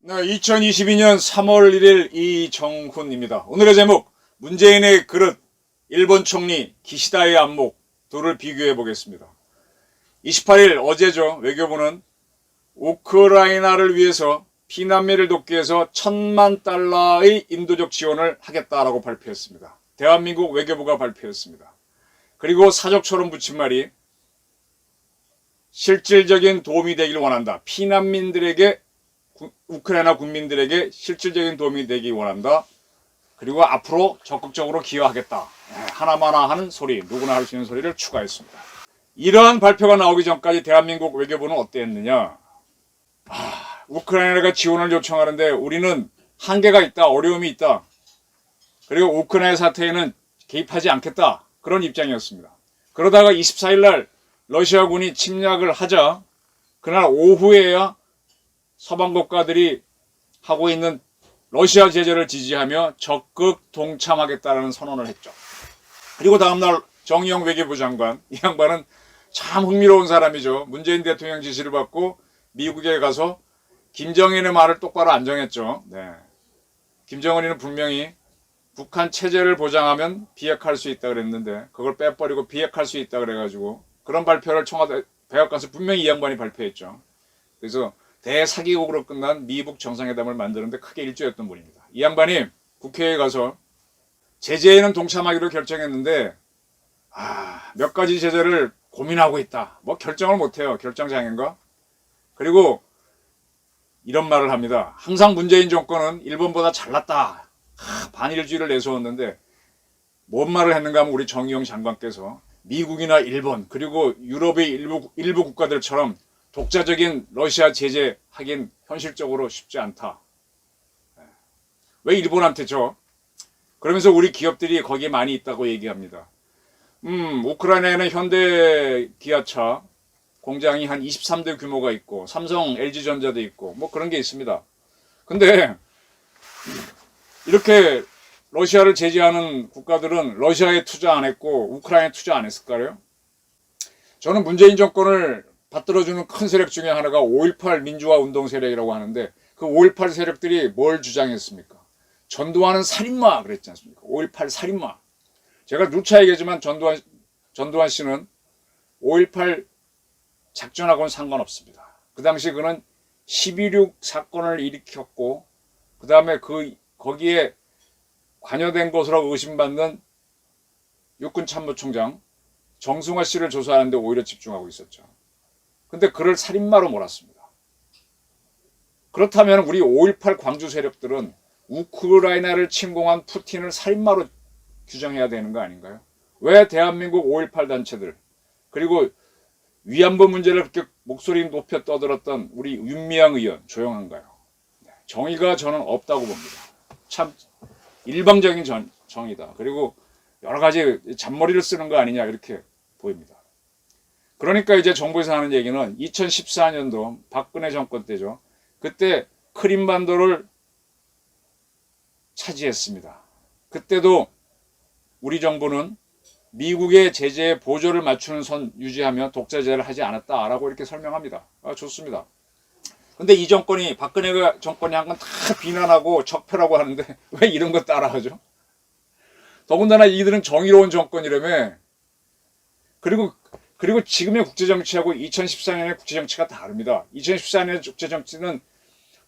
네, 2022년 3월 1일 이정훈입니다. 오늘의 제목, 문재인의 그릇, 일본 총리 기시다의 안목 둘을 비교해 보겠습니다. 28일 어제죠. 외교부는 우크라이나를 위해서 피난민을 돕기 위해서 $10,000,000의 인도적 지원을 하겠다라고 발표했습니다. 대한민국 외교부가 발표했습니다. 그리고 사족처럼 붙인 말이 실질적인 도움이 되길 원한다. 피난민들에게, 우크라이나 국민들에게 실질적인 도움이 되길 원한다. 그리고 앞으로 적극적으로 기여하겠다. 하나마나 하는 소리, 누구나 할 수 있는 소리를 추가했습니다. 이러한 발표가 나오기 전까지 대한민국 외교부는 어땠느냐. 우크라이나가 지원을 요청하는데 우리는 한계가 있다, 어려움이 있다. 그리고 우크라이나 사태에는 개입하지 않겠다. 그런 입장이었습니다. 그러다가 24일날 러시아군이 침략을 하자 그날 오후에야 서방 국가들이 하고 있는 러시아 제재를 지지하며 적극 동참하겠다는 선언을 했죠. 그리고 다음날 정의용 외교부 장관, 이 양반은 참 흥미로운 사람이죠. 문재인 대통령 지시를 받고 미국에 가서 김정은의 말을 똑바로 안 정했죠. 김정은이는 분명히 북한 체제를 보장하면 비핵화할 수 있다 그랬는데 그걸 빼버리고 비핵화할 수 있다 그래가지고 그런 발표를 청와대 백악관에서 분명히 이 양반이 발표했죠. 그래서 대사기국으로 끝난 미북 정상회담을 만드는데 크게 일조했던 분입니다. 이 양반이 국회에 가서 제재에는 동참하기로 결정했는데 몇 가지 제재를 고민하고 있다. 뭐 결정을 못해요. 결정장애인가? 그리고 이런 말을 합니다. 항상 문재인 정권은 일본보다 잘났다. 반일주의를 내세웠는데 뭔 말을 했는가 하면 우리 정의용 장관께서 미국이나 일본 그리고 유럽의 일부 국가들처럼 독자적인 러시아 제재 하긴 현실적으로 쉽지 않다. 왜 일본한테 줘? 그러면서 우리 기업들이 거기에 많이 있다고 얘기합니다. 우크라이나에는 현대 기아차 공장이 한 23대 규모가 있고 삼성, LG전자도 있고 뭐 그런 게 있습니다. 근데 이렇게 러시아를 제재하는 국가들은 러시아에 투자 안 했고 우크라이나에 투자 안 했을까요? 저는 문재인 정권을 받들어주는 큰 세력 중에 하나가 5.18 민주화 운동 세력이라고 하는데 그 5.18 세력들이 뭘 주장했습니까? 전두환은 살인마 그랬지 않습니까? 5.18 살인마. 제가 누차 얘기하지만 전두환 씨는 5.18 작전하고는 상관없습니다. 그 당시 그는 12.6 사건을 일으켰고 그 다음에 거기에 관여된 것으로 의심받는 육군참모총장 정승화 씨를 조사하는데 오히려 집중하고 있었죠. 근데 그를 살인마로 몰았습니다. 그렇다면 우리 5.18 광주 세력들은 우크라이나를 침공한 푸틴을 살인마로 규정해야 되는 거 아닌가요? 왜 대한민국 5.18 단체들 그리고 위안부 문제를 그렇게 목소리 높여 떠들었던 우리 윤미향 의원 조용한가요? 정의가 저는 없다고 봅니다. 참 일방적인 정의다. 그리고 여러 가지 잔머리를 쓰는 거 아니냐 이렇게 보입니다. 그러니까 이제 정부에서 하는 얘기는 2014년도 박근혜 정권 때죠. 그때 크림반도를 차지했습니다. 그때도 우리 정부는 미국의 제재에 보조를 맞추는 선 유지하며 독자제를 하지 않았다라고 이렇게 설명합니다. 좋습니다. 근데 이 정권이 박근혜 정권이 한 건 다 비난하고 적폐라고 하는데 왜 이런 거 따라하죠? 더군다나 이들은 정의로운 정권이라며. 그리고 지금의 국제정치하고 2014년의 국제정치가 다릅니다. 2014년의 국제정치는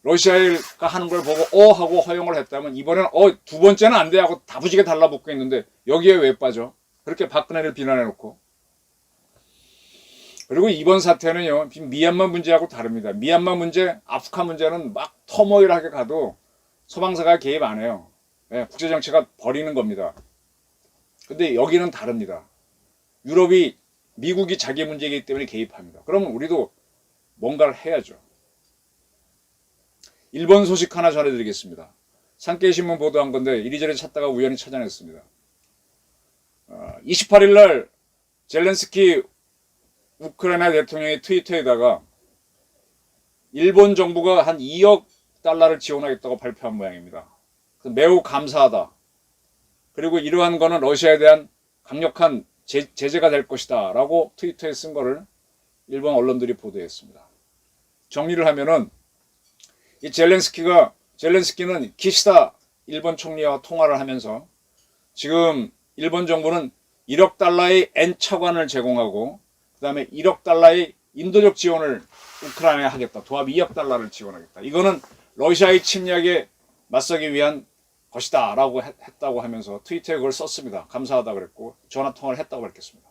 러시아가 하는 걸 보고 하고 허용을 했다면 이번에는 두 번째는 안 돼 하고 다부지게 달라붙고 있는데 여기에 왜 빠져? 그렇게 박근혜를 비난해놓고. 그리고 이번 사태는요, 미얀마 문제하고 다릅니다. 미얀마 문제, 아프간 문제는 막 터모일하게 가도 서방사가 개입 안 해요. 국제정치가 버리는 겁니다. 근데 여기는 다릅니다. 미국이 자기 문제이기 때문에 개입합니다. 그러면 우리도 뭔가를 해야죠. 일본 소식 하나 전해드리겠습니다. 산케이신문 보도한 건데 이리저리 찾다가 우연히 찾아냈습니다. 28일 날 젤렌스키 우크라이나 대통령이 트위터에다가 일본 정부가 한 2억 달러를 지원하겠다고 발표한 모양입니다. 매우 감사하다. 그리고 이러한 거는 러시아에 대한 강력한 제재가 될 것이다 라고 트위터에 쓴 거를 일본 언론들이 보도했습니다. 정리를 하면은 이 젤렌스키는 기시다 일본 총리와 통화를 하면서 지금 일본 정부는 1억 달러의 N차관을 제공하고 그 다음에 1억 달러의 인도적 지원을 우크라이나에 하겠다. 도합 2억 달러를 지원하겠다. 이거는 러시아의 침략에 맞서기 위한 것이다 라고 했다고 하면서 트위터에 그걸 썼습니다. 감사하다 그랬고 전화통화를 했다고 그랬겠습니다.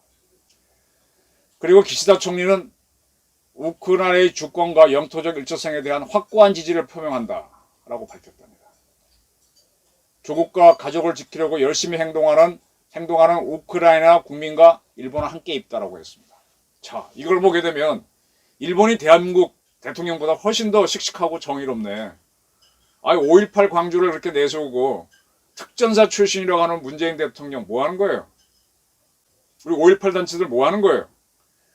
그리고 기시다 총리는 우크라이나의 주권과 영토적 일조성에 대한 확고한 지지를 표명한다 라고 밝혔답니다. 조국과 가족을 지키려고 열심히 행동하는 우크라이나 국민과 일본은 함께 있다라고 했습니다. 자, 이걸 보게 되면 일본이 대한민국 대통령보다 훨씬 더 씩씩하고 정의롭네. 5.18 광주를 그렇게 내세우고 특전사 출신이라고 하는 문재인 대통령 뭐 하는 거예요? 우리 5.18 단체들 뭐 하는 거예요?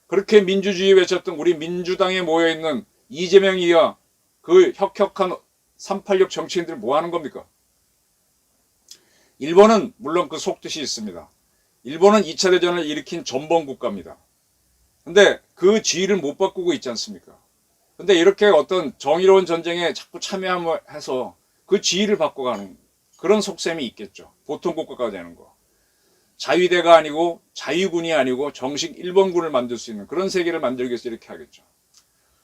그렇게 민주주의 외쳤던 우리 민주당에 모여있는 이재명 이하 그 혁혁한 386 정치인들 뭐 하는 겁니까? 일본은 물론 그 속뜻이 있습니다. 일본은 2차 대전을 일으킨 전범국가입니다. 근데 그 지위를 못 바꾸고 있지 않습니까? 근데 이렇게 어떤 정의로운 전쟁에 자꾸 참여해서 그 지위를 바꿔가는 그런 속셈이 있겠죠. 보통 국가가 되는 거. 자위대가 아니고 자위군이 아니고 정식 일본군을 만들 수 있는 그런 세계를 만들기 위해서 이렇게 하겠죠.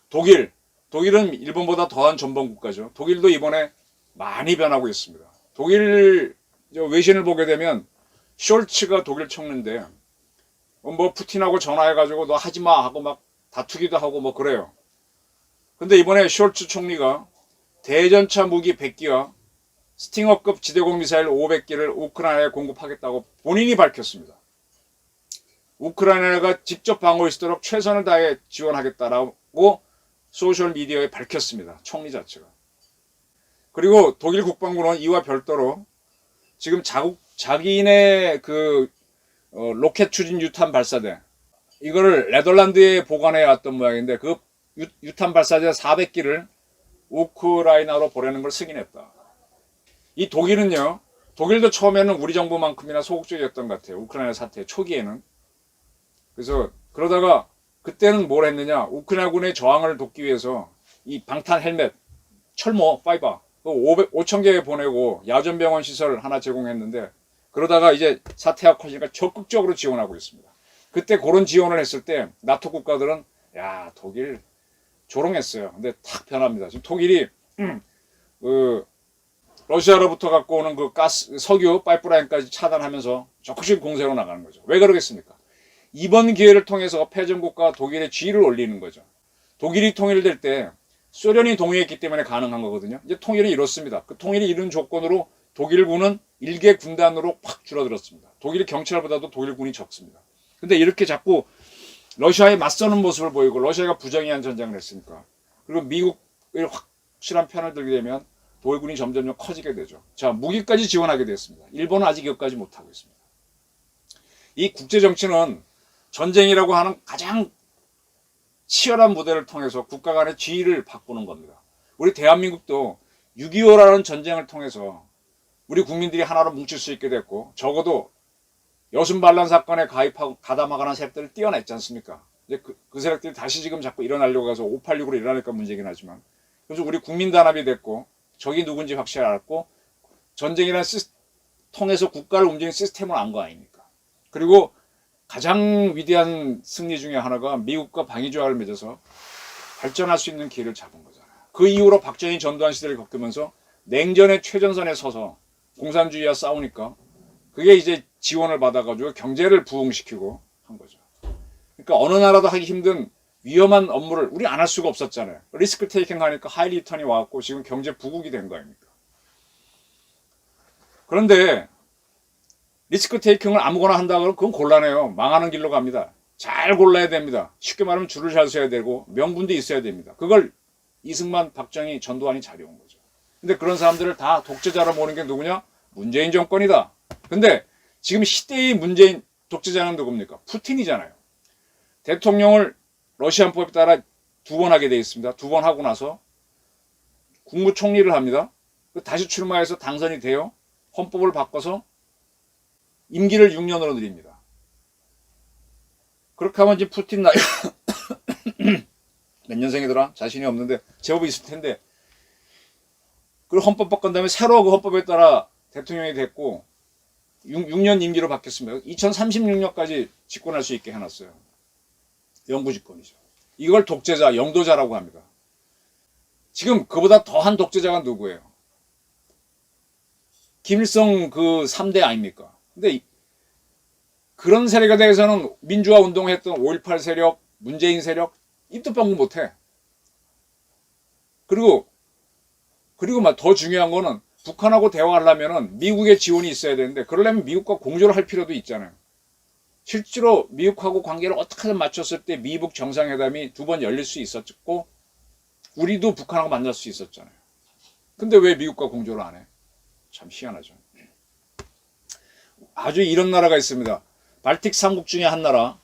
독일은 일본보다 더한 전범국가죠. 독일도 이번에 많이 변하고 있습니다. 독일 외신을 보게 되면 숄츠가 독일 총리인데 뭐 푸틴하고 전화해가지고 너 하지마 하고 막 다투기도 하고 뭐 그래요. 근데 이번에 숄츠 총리가 대전차 무기 100기와 스팅어급 지대공 미사일 500기를 우크라이나에 공급하겠다고 본인이 밝혔습니다. 우크라이나가 직접 방어할 수 있도록 최선을 다해 지원하겠다라고 소셜미디어에 밝혔습니다. 총리 자체가. 그리고 독일 국방부는 이와 별도로 지금 자기네 로켓 추진 유탄 발사대 이거를 네덜란드에 보관해 왔던 모양인데 그 유탄 발사대 400기를 우크라이나로 보내는 걸 승인했다. 이 독일도 처음에는 우리 정부만큼이나 소극적이었던 것 같아요. 우크라이나 사태 초기에는. 그래서 그러다가 그때는 뭘 했느냐. 우크라이나군의 저항을 돕기 위해서 이 방탄 헬멧, 철모, 파이버 5,000개 보내고 야전병원 시설 하나 제공했는데 그러다가 이제 사태가 커지니까 적극적으로 지원하고 있습니다. 그때 그런 지원을 했을 때 나토 국가들은 야 독일 조롱했어요. 근데 탁 변합니다. 지금 독일이 러시아로부터 갖고 오는 그 석유 파이프라인까지 차단하면서 적극적인 공세로 나가는 거죠. 왜 그러겠습니까? 이번 기회를 통해서 패전국가 독일의 지위를 올리는 거죠. 독일이 통일될 때 소련이 동의했기 때문에 가능한 거거든요. 이제 통일은 이렇습니다. 그 통일이 이룬 조건으로 독일군은 일개 군단으로 확 줄어들었습니다. 독일 경찰보다도 독일군이 적습니다. 근데 이렇게 자꾸 러시아에 맞서는 모습을 보이고 러시아가 부정의한 전쟁을 했으니까 그리고 미국의 확실한 편을 들게 되면 독일군이 점점 커지게 되죠. 자, 무기까지 지원하게 됐습니다. 일본은 아직 여기까지 못하고 있습니다. 이 국제정치는 전쟁이라고 하는 가장 치열한 무대를 통해서 국가 간의 지위를 바꾸는 겁니다. 우리 대한민국도 6.25라는 전쟁을 통해서 우리 국민들이 하나로 뭉칠 수 있게 됐고 적어도 여순반란 사건에 가담하거나 세력들을 띄어냈지 않습니까? 이제 그 세력들이 다시 지금 자꾸 일어나려고 해서 586으로 일어나니까 문제긴 하지만 그래서 우리 국민 단합이 됐고 적이 누군지 확실히 알았고 전쟁이라는 통해서 국가를 움직이는 시스템을 안 거 아닙니까? 그리고 가장 위대한 승리 중에 하나가 미국과 방위조약을 맺어서 발전할 수 있는 기회를 잡은 거잖아요. 그 이후로 박정희 전두환 시대를 겪으면서 냉전의 최전선에 서서 공산주의와 싸우니까 그게 이제 지원을 받아가지고 경제를 부흥시키고 한 거죠. 그러니까 어느 나라도 하기 힘든 위험한 업무를 우리 안 할 수가 없었잖아요. 리스크 테이킹 하니까 하이 리턴이 와갖고 지금 경제 부국이 된 거 아닙니까? 그런데 리스크 테이킹을 아무거나 한다 그러면 그건 곤란해요. 망하는 길로 갑니다. 잘 골라야 됩니다. 쉽게 말하면 줄을 잘 서야 되고 명분도 있어야 됩니다. 그걸 이승만, 박정희, 전두환이 잘해온 거죠. 근데 그런 사람들을 다 독재자로 모는 게 누구냐? 문재인 정권이다. 근데 지금 시대의 문재인 독재자는 누굽니까? 푸틴이잖아요. 대통령을 러시안법에 따라 2번 하게 되어 있습니다. 2번 하고 나서 국무총리를 합니다. 다시 출마해서 당선이 돼요. 헌법을 바꿔서 임기를 6년으로 늘립니다. 그렇게 하면 이제 푸틴 나이 몇 년생이더라? 자신이 없는데 제법 있을 텐데. 그리고 헌법 바꾼 다음에 새로 그 헌법에 따라 대통령이 됐고 6년 임기로 바뀌었습니다. 2036년까지 집권할 수 있게 해놨어요. 영구 집권이죠. 이걸 독재자, 영도자라고 합니다. 지금 그보다 더한 독재자가 누구예요? 김일성 그 3대 아닙니까? 근데 그런 세력에 대해서는 민주화 운동을 했던 5.18 세력, 문재인 세력 입도 방구 못해. 그리고 막 더 중요한 거는 북한하고 대화하려면은 미국의 지원이 있어야 되는데 그러려면 미국과 공조를 할 필요도 있잖아요. 실제로 미국하고 관계를 어떻게든 맞췄을 때 미북 정상회담이 2번 열릴 수 있었고 우리도 북한하고 만날 수 있었잖아요. 근데 왜 미국과 공조를 안 해? 참 희한하죠. 아주 이런 나라가 있습니다. 발틱 3국 중에 한 나라,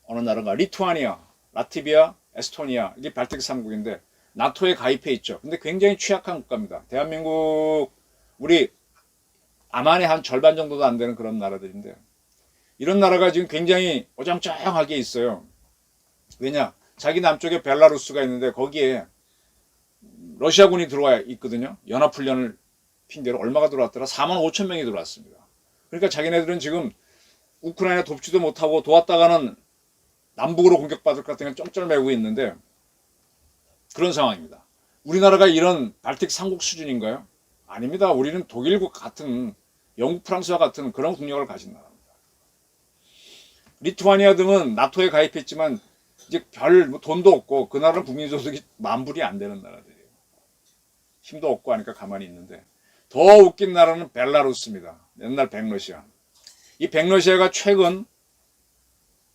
어느 나라가 리투아니아, 라트비아, 에스토니아, 이게 발틱 3국인데 나토에 가입해 있죠. 근데 굉장히 취약한 국가입니다. 대한민국 우리 아만의 한 절반 정도도 안 되는 그런 나라들인데 이런 나라가 지금 굉장히 어정쩡하게 있어요. 왜냐? 자기 남쪽에 벨라루스가 있는데 거기에 러시아군이 들어와 있거든요. 연합훈련을 핑계로 얼마가 들어왔더라? 4만 5천 명이 들어왔습니다. 그러니까 자기네들은 지금 우크라이나 돕지도 못하고 도왔다가는 남북으로 공격받을 것 같은 게 쩔쩔매고 있는데 그런 상황입니다. 우리나라가 이런 발틱 3국 수준인가요? 아닙니다. 우리는 독일국 같은 영국, 프랑스와 같은 그런 국력을 가진 나라입니다. 리투아니아 등은 나토에 가입했지만 이제 별 돈도 없고 그 나라는 국민소득이 10,000불이 안 되는 나라들이에요. 힘도 없고 하니까 가만히 있는데 더 웃긴 나라는 벨라루스입니다. 옛날 백러시아. 이 백러시아가 최근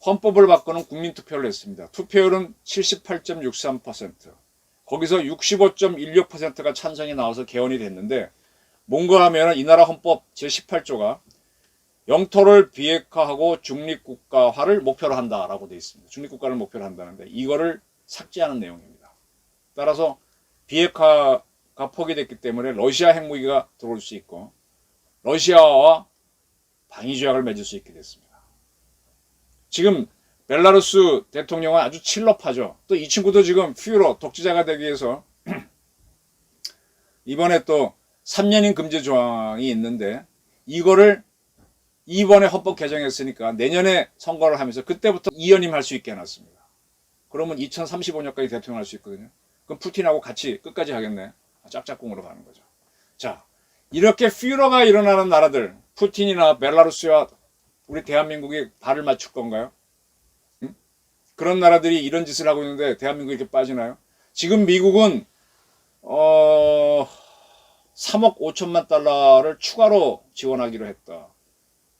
헌법을 바꾸는 국민투표를 했습니다. 투표율은 78.63%. 거기서 65.16%가 찬성이 나와서 개헌이 됐는데 뭔가 하면 이 나라 헌법 제18조가 영토를 비핵화하고 중립국가화를 목표로 한다라고 되어 있습니다. 중립국가를 목표로 한다는데 이거를 삭제하는 내용입니다. 따라서 비핵화가 포기됐기 때문에 러시아 핵무기가 들어올 수 있고 러시아와 방위조약을 맺을 수 있게 됐습니다. 지금 벨라루스 대통령은 아주 칠럽하죠. 또 이 친구도 지금 퓨러 독재자가 되기 위해서 이번에 또 3년인 금지 조항이 있는데 이거를 이번에 헌법 개정했으니까 내년에 선거를 하면서 그때부터 2연임 할 수 있게 해놨습니다. 그러면 2035년까지 대통령 할 수 있거든요. 그럼 푸틴하고 같이 끝까지 하겠네. 짝짝꿍으로 가는 거죠. 자, 이렇게 퓨러가 일어나는 나라들, 푸틴이나 벨라루스와 우리 대한민국이 발을 맞출 건가요? 응? 그런 나라들이 이런 짓을 하고 있는데 대한민국이 이렇게 빠지나요? 지금 미국은 3억 5천만 달러를 추가로 지원하기로 했다.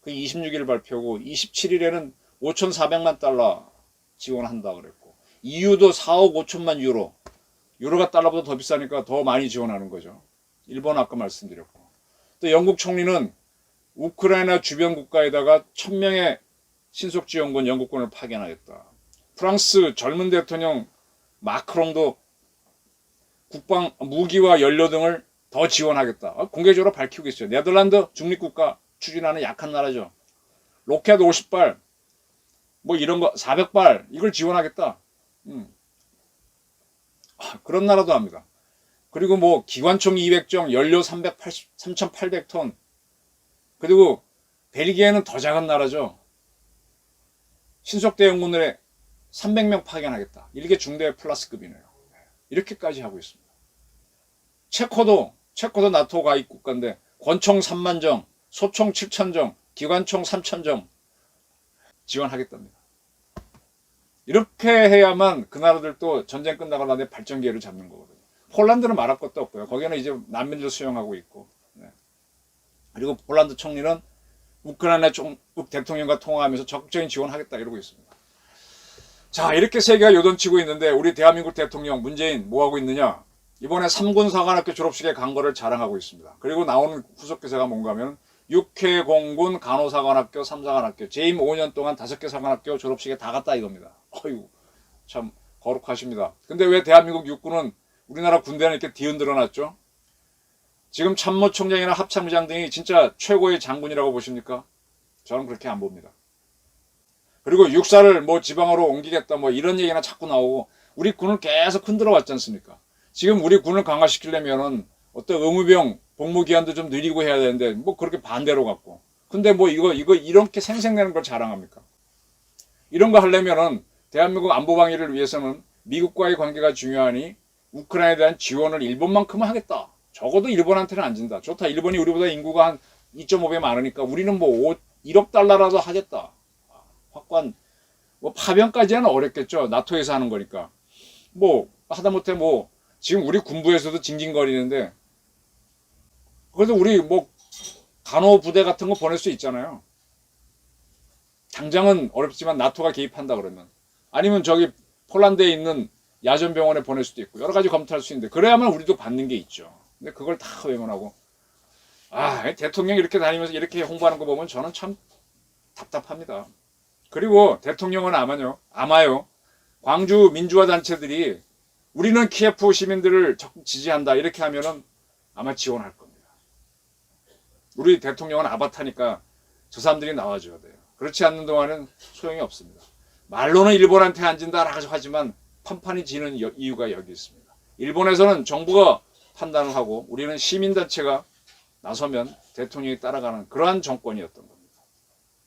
그 26일 발표고 27일에는 5,400만 달러 지원한다 그랬고 EU도 4억 5천만 유로. 유로가 달러보다 더 비싸니까 더 많이 지원하는 거죠. 일본 아까 말씀드렸고. 또 영국 총리는 우크라이나 주변 국가에다가 1,000명의 신속지원군 영국군을 파견하겠다. 프랑스 젊은 대통령 마크롱도 국방 무기와 연료 등을 더 지원하겠다. 공개적으로 밝히고 있어요. 네덜란드 중립국가 추진하는 약한 나라죠. 로켓 50발 뭐 이런 거 400발 이걸 지원하겠다. 그런 나라도 합니다. 그리고 뭐 기관총 200정, 연료 3,800톤. 그리고 벨기에는 더 작은 나라죠. 신속대응군을 300명 파견하겠다. 이게 중대 플러스급이네요. 이렇게까지 하고 있습니다. 체코도 나토 가입 국가인데 권총 3만 정, 소총 7천 정, 기관총 3천 정 지원하겠답니다. 이렇게 해야만 그 나라들도 전쟁 끝나고 나서 발전 기회를 잡는 거거든요. 폴란드는 말할 것도 없고요. 거기는 이제 난민들 수용하고 있고. 네. 그리고 폴란드 총리는 우크라이나 대통령과 통화하면서 적극적인 지원하겠다 이러고 있습니다. 자, 이렇게 세계가 요동치고 있는데 우리 대한민국 대통령 문재인 뭐하고 있느냐? 이번에 3군 사관학교 졸업식에 간 거를 자랑하고 있습니다. 그리고 나오는 후속 기사가 뭔가 하면 6회 공군 간호사관학교 3사관학교 재임 5년 동안 5개 사관학교 졸업식에 다 갔다 이겁니다. 어이구 참 거룩하십니다. 근데 왜 대한민국 육군은 우리나라 군대는 이렇게 뒤흔들어 놨죠? 지금 참모총장이나 합참의장 등이 진짜 최고의 장군이라고 보십니까? 저는 그렇게 안 봅니다. 그리고 육사를 뭐 지방으로 옮기겠다 뭐 이런 얘기나 자꾸 나오고 우리 군을 계속 흔들어 왔지 않습니까? 지금 우리 군을 강화시키려면은 어떤 의무병 복무 기한도 좀 느리고 해야 되는데 뭐 그렇게 반대로 갖고. 근데 뭐 이거 이렇게 생색내는 걸 자랑합니까? 이런 거 하려면은 대한민국 안보 방위를 위해서는 미국과의 관계가 중요하니 우크라이나에 대한 지원을 일본만큼은 하겠다. 적어도 일본한테는 안 진다. 좋다. 일본이 우리보다 인구가 한 2.5배 많으니까 우리는 뭐 1억 달러라도 하겠다. 확관 뭐 파병까지는 어렵겠죠. 나토에서 하는 거니까. 뭐 하다못해 뭐 지금 우리 군부에서도 징징거리는데 그래도 우리 뭐 간호 부대 같은 거 보낼 수 있잖아요. 당장은 어렵지만 나토가 개입한다 그러면 아니면 저기 폴란드에 있는 야전병원에 보낼 수도 있고 여러 가지 검토할 수 있는데 그래야만 우리도 받는 게 있죠. 근데 그걸 다 외면하고 대통령이 이렇게 다니면서 이렇게 홍보하는 거 보면 저는 참 답답합니다. 그리고 대통령은 아마요 광주 민주화 단체들이 우리는 키예프 시민들을 적극 지지한다 이렇게 하면은 아마 지원할 겁니다. 우리 대통령은 아바타니까 저 사람들이 나와줘야 돼요. 그렇지 않는 동안은 소용이 없습니다. 말로는 일본한테 안 진다라고 하지만 판판이 지는 이유가 여기 있습니다. 일본에서는 정부가 판단을 하고 우리는 시민단체가 나서면 대통령이 따라가는 그러한 정권이었던 겁니다.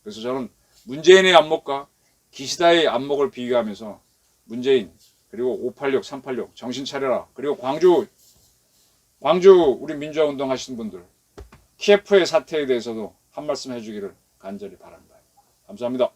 그래서 저는 문재인의 안목과 기시다의 안목을 비교하면서 문재인 그리고 586, 386 정신 차려라. 그리고 광주 우리 민주화 운동 하시는 분들 키예프의 사태에 대해서도 한 말씀 해주기를 간절히 바랍니다. 감사합니다.